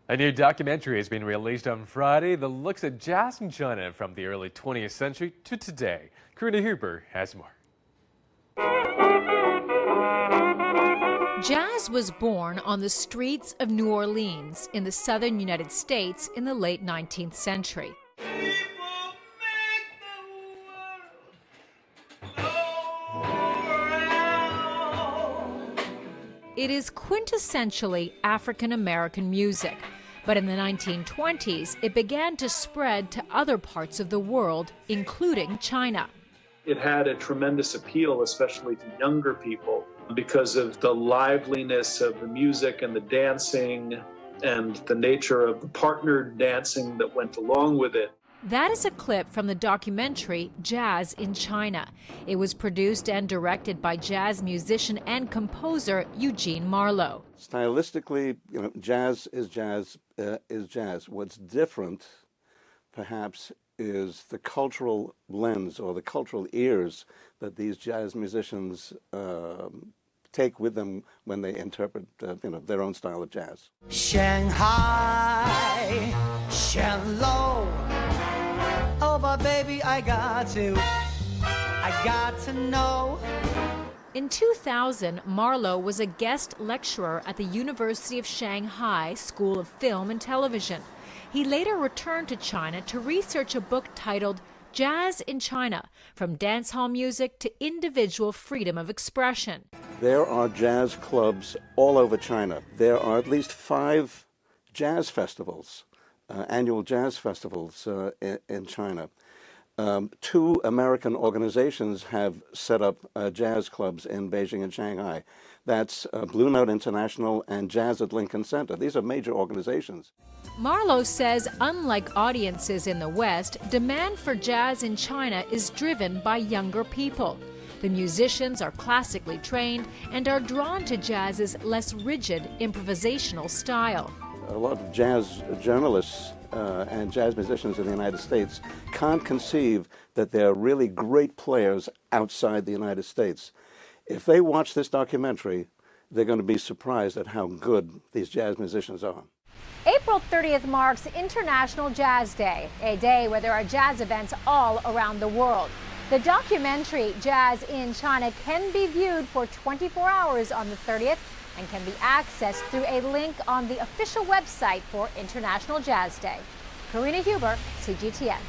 A new documentary has been released on Friday that looks at jazz in China from the early 20th century to today. Karina Huber has more. Jazz was born on the streets of New Orleans in the southern United States in the late 19th century. It is quintessentially African-American music, but in the 1920s, it began to spread to other parts of the world, including China. It had a tremendous appeal, especially to younger people, because of the liveliness of the music and the dancing and the nature of the partnered dancing that went along with it. That is a clip from the documentary Jazz in China. It was produced and directed by jazz musician and composer Eugene Marlowe. Stylistically, jazz is jazz is jazz. What's different, perhaps, is the cultural lens or the cultural ears that these jazz musicians take with them when they interpret their own style of jazz. Shanghai, Shanlo. Oh, but baby, I got to know. In 2000, Marlowe was a guest lecturer at the University of Shanghai School of Film and Television. He later returned to China to research a book titled Jazz in China, From Dancehall Music to Individual Freedom of Expression. There are jazz clubs all over China. There are at least 5 jazz festivals, annual jazz festivals in China. 2 American organizations have set up jazz clubs in Beijing and Shanghai. That's Blue Note International and Jazz at Lincoln Center. These are major organizations. Marlowe says, unlike audiences in the West, demand for jazz in China is driven by younger people. The musicians are classically trained and are drawn to jazz's less rigid improvisational style. A lot of jazz journalists and jazz musicians in the United States can't conceive that there are really great players outside the United States. If they watch this documentary, they're going to be surprised at how good these jazz musicians are. April 30th marks International Jazz Day, a day where there are jazz events all around the world. The documentary Jazz in China can be viewed for 24 hours on the 30th and can be accessed through a link on the official website for International Jazz Day. Karina Huber, CGTN.